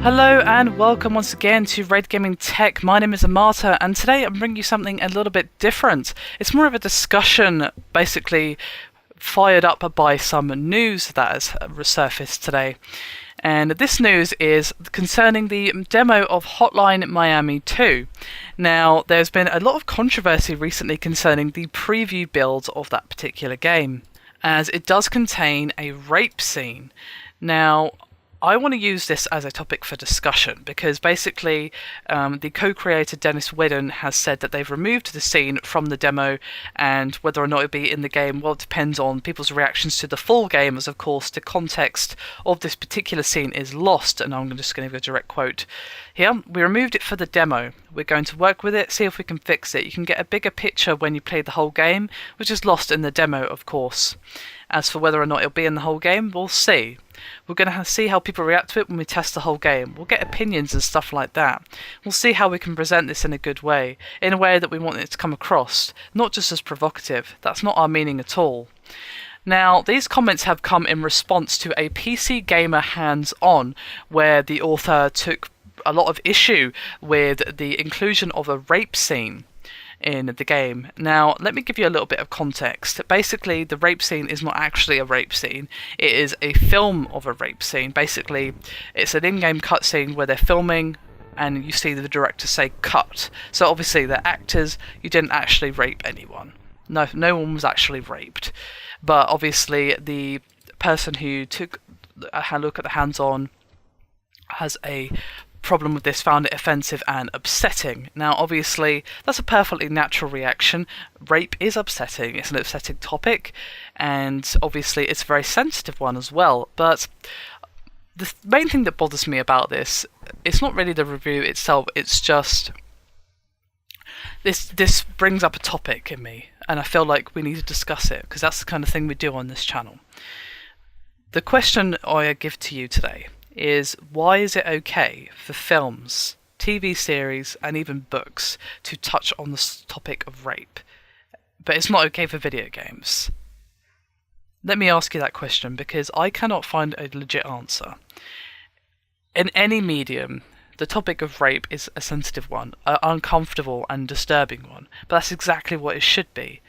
Hello and welcome once again to Red Gaming Tech. My name is Amata and today I'm bringing you something a little bit different. It's more of a discussion, basically fired up by some news that has resurfaced today. And this news is concerning the demo of Hotline Miami 2. Now, there's been a lot of controversy recently concerning the preview build of that particular game, as it does contain a rape scene. Now, I want to use this as a topic for discussion because basically the co-creator Dennis Whidden has said that they've removed the scene from the demo, and whether or not it'll be in the game, well, it depends on people's reactions to the full game, as of course the context of this particular scene is lost. And I'm just going to give a direct quote here. "We removed it for the demo. We're going to work with it, see if we can fix it. You can get a bigger picture when you play the whole game, which is lost in the demo, of course. As for whether or not it'll be in the whole game, we'll see. We're going to see how people react to it when we test the whole game. We'll get opinions and stuff like that. We'll see how we can present this in a good way, in a way that we want it to come across, not just as provocative. That's not our meaning at all." Now, these comments have come in response to a PC Gamer hands-on, where the author took a lot of issue with the inclusion of a rape scene in the game. Now, let me give you a little bit of context. Basically, the rape scene is not actually a rape scene. It is a film of a rape scene. Basically, it's an in-game cutscene where they're filming and you see the director say cut. So obviously, the actors, you didn't actually rape anyone. No one was actually raped. But obviously, the person who took a look at the hands-on has a problem with this, found it offensive and upsetting. Now, obviously, that's a perfectly natural reaction. Rape is upsetting. It's an upsetting topic, and obviously, it's a very sensitive one as well. But the main thing that bothers me about this, it's not really the review itself. It's just this brings up a topic in me, and I feel like we need to discuss it because that's the kind of thing we do on this channel. The question I give to you today is, why is it okay for films, TV series, and even books to touch on the topic of rape, but it's not okay for video games? Let me ask you that question because I cannot find a legit answer. In any medium, the topic of rape is a sensitive one, an uncomfortable and disturbing one, but that's exactly what it should be.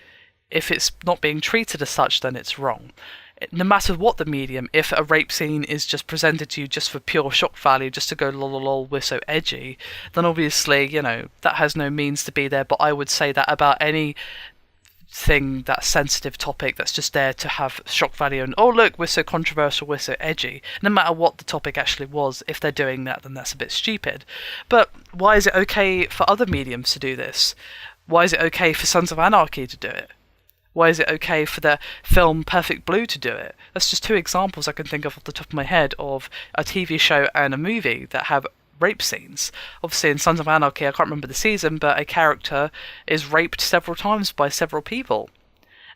If it's not being treated as such, then it's wrong. No matter what the medium, if a rape scene is just presented to you just for pure shock value, just to go lol lol lol, we're so edgy, then obviously, that has no means to be there. But I would say that about any thing, that sensitive topic that's just there to have shock value and, oh look, we're so controversial, we're so edgy. No matter what the topic actually was, if they're doing that, then that's a bit stupid. But why is it okay for other mediums to do this? Why is it okay for Sons of Anarchy to do it? Why is it okay for the film Perfect Blue to do it? That's just two examples I can think of off the top of my head of a TV show and a movie that have rape scenes. Obviously in Sons of Anarchy, I can't remember the season, but a character is raped several times by several people.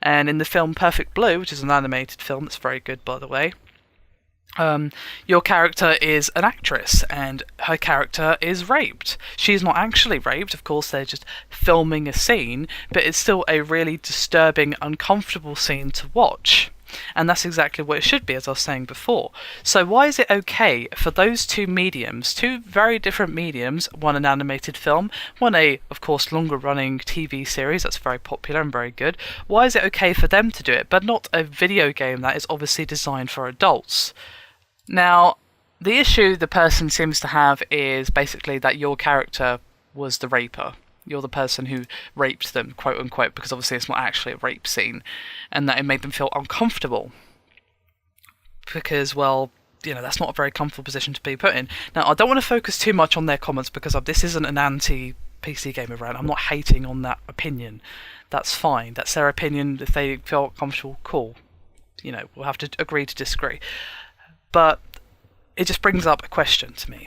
And in the film Perfect Blue, which is an animated film, that's very good by the way, your character is an actress and her character is raped. She's not actually raped, of course, they're just filming a scene, but it's still a really disturbing, uncomfortable scene to watch. And that's exactly what it should be, as I was saying before. So why is it okay for those two mediums, two very different mediums, one an animated film, one a, of course, longer running TV series that's very popular and very good, why is it okay for them to do it, but not a video game that is obviously designed for adults? Now, the issue the person seems to have is basically that your character was the raper. You're the person who raped them, quote unquote, because obviously it's not actually a rape scene, and that it made them feel uncomfortable. Because, well, that's not a very comfortable position to be put in. Now, I don't want to focus too much on their comments because this isn't an anti-PC Gamer rant. I'm not hating on that opinion. That's fine. That's their opinion. If they feel comfortable, cool. We'll have to agree to disagree. But it just brings up a question to me.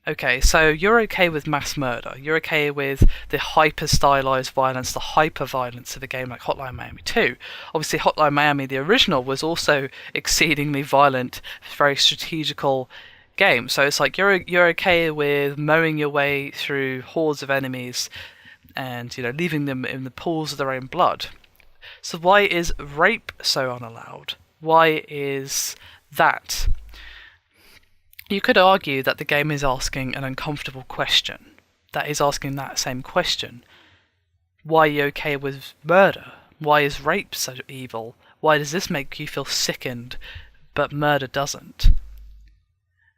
Okay, so you're okay with mass murder. You're okay with the hyper-stylized violence, the hyper-violence of a game like Hotline Miami 2. Obviously, Hotline Miami, the original, was also exceedingly violent, very strategical game. So it's like you're okay with mowing your way through hordes of enemies and leaving them in the pools of their own blood. So why is rape so unallowed? Why is that? You could argue that the game is asking an uncomfortable question. That is asking that same question. Why are you okay with murder? Why is rape so evil? Why does this make you feel sickened, but murder doesn't?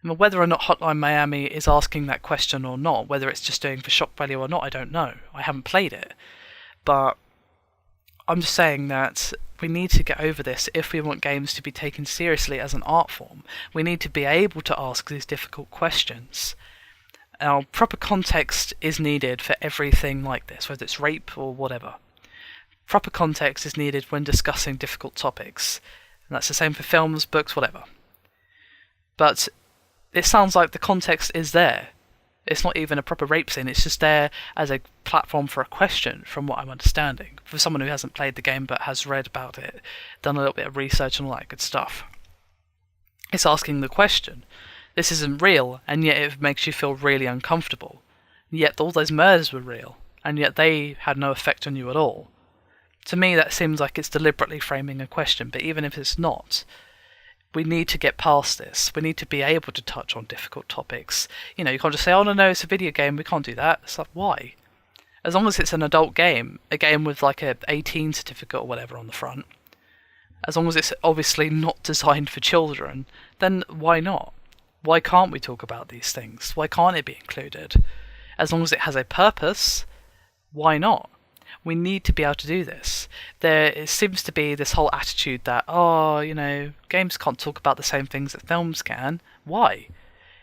Whether or not Hotline Miami is asking that question or not, whether it's just doing for shock value or not, I don't know. I haven't played it. But I'm just saying that we need to get over this if we want games to be taken seriously as an art form. We need to be able to ask these difficult questions. Now, proper context is needed for everything like this, whether it's rape or whatever. Proper context is needed when discussing difficult topics. And that's the same for films, books, whatever. But it sounds like the context is there. It's not even a proper rape scene, it's just there as a platform for a question, from what I'm understanding. For someone who hasn't played the game but has read about it, done a little bit of research and all that good stuff. It's asking the question. This isn't real, and yet it makes you feel really uncomfortable. Yet all those murders were real, and yet they had no effect on you at all. To me, that seems like it's deliberately framing a question, but even if it's not, we need to get past this. We need to be able to touch on difficult topics. You can't just say, oh no, it's a video game, we can't do that. It's like, why? As long as it's an adult game, a game with like a 18 certificate or whatever on the front, as long as it's obviously not designed for children, then why not? Why can't we talk about these things? Why can't it be included? As long as it has a purpose, why not? We need to be able to do this. There seems to be this whole attitude that, games can't talk about the same things that films can. Why?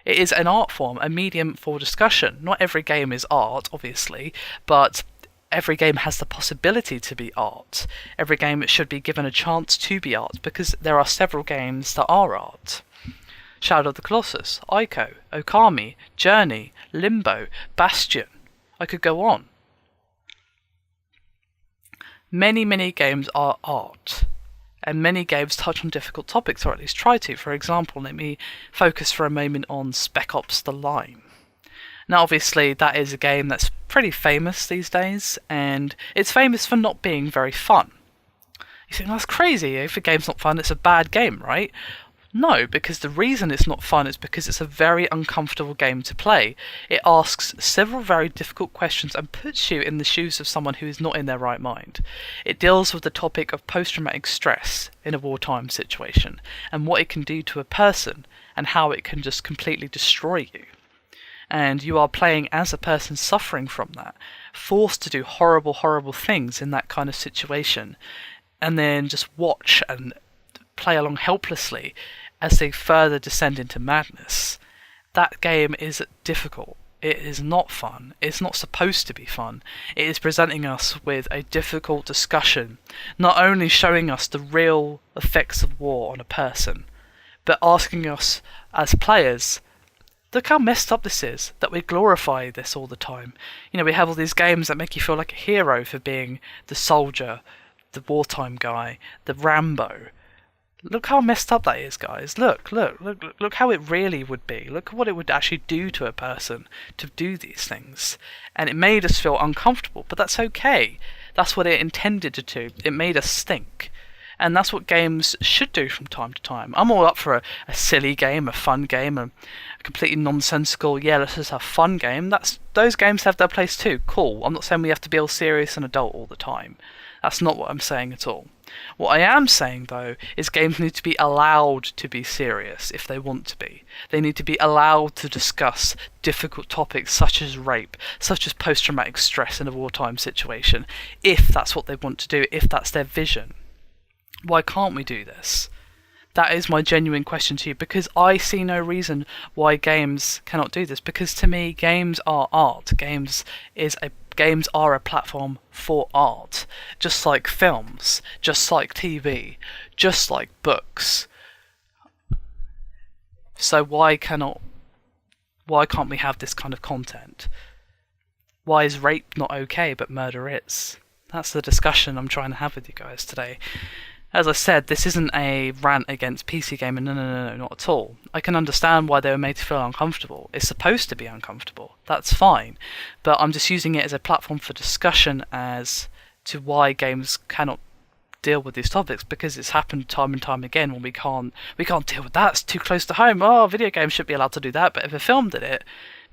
It is an art form, a medium for discussion. Not every game is art, obviously, but every game has the possibility to be art. Every game should be given a chance to be art, because there are several games that are art. Shadow of the Colossus, Ico, Okami, Journey, Limbo, Bastion. I could go on. Many, many games are art, and many games touch on difficult topics, or at least try to. For example, let me focus for a moment on Spec Ops: The Line. Now, obviously, that is a game that's pretty famous these days, and it's famous for not being very fun. You think, that's crazy. If a game's not fun, it's a bad game, right? No, because the reason it's not fun is because it's a very uncomfortable game to play. It asks several very difficult questions and puts you in the shoes of someone who is not in their right mind. It deals with the topic of post-traumatic stress in a wartime situation, and what it can do to a person, and how it can just completely destroy you. And you are playing as a person suffering from that, forced to do horrible, horrible things in that kind of situation, and then just watch and play along helplessly as they further descend into madness. That game is difficult. It is not fun. It's not supposed to be fun. It is presenting us with a difficult discussion, not only showing us the real effects of war on a person, but asking us as players, look how messed up this is, that we glorify this all the time. We have all these games that make you feel like a hero for being the soldier, the wartime guy, the Rambo. Look how messed up that is, guys. Look how it really would be. Look what it would actually do to a person to do these things. And it made us feel uncomfortable, but that's okay. That's what it intended to do. It made us think. And that's what games should do from time to time. I'm all up for a silly game, a fun game, a completely nonsensical, let's just have fun game. Those games have their place too. Cool. I'm not saying we have to be all serious and adult all the time. That's not what I'm saying at all. What I am saying, though, is games need to be allowed to be serious if they want to be. They need to be allowed to discuss difficult topics such as rape, such as post-traumatic stress in a wartime situation, if that's what they want to do, if that's their vision. Why can't we do this? That is my genuine question to you, because I see no reason why games cannot do this, because to me, games are art. Games are a platform for art, just like films, just like TV, just like books. So why can't we have this kind of content? Why is rape not okay but murder is? That's the discussion I'm trying to have with you guys today. As I said, this isn't a rant against PC gaming, no, not at all. I can understand why they were made to feel uncomfortable. It's supposed to be uncomfortable, that's fine. But I'm just using it as a platform for discussion as to why games cannot deal with these topics, because it's happened time and time again when we can't deal with that. It's too close to home. Oh, video games should be allowed to do that. But if a film did it,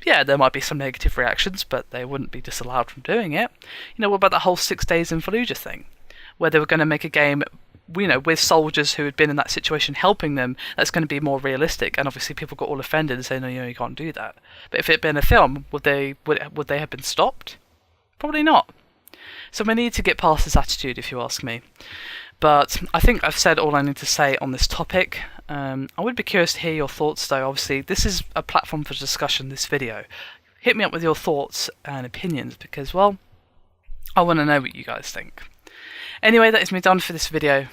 yeah, there might be some negative reactions, but they wouldn't be disallowed from doing it. You know, what about that whole 6 Days in Fallujah thing, where they were going to make a game, you know, with soldiers who had been in that situation, helping them, that's going to be more realistic, and obviously people got all offended and saying, no, you can't do that. But if it had been a film, would they have been stopped? Probably not. So we need to get past this attitude, if you ask me. But I think I've said all I need to say on this topic. I would be curious to hear your thoughts, though. Obviously, this is a platform for discussion, this video. Hit me up with your thoughts and opinions, because, well, I want to know what you guys think. Anyway, that is me done for this video,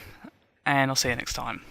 and I'll see you next time.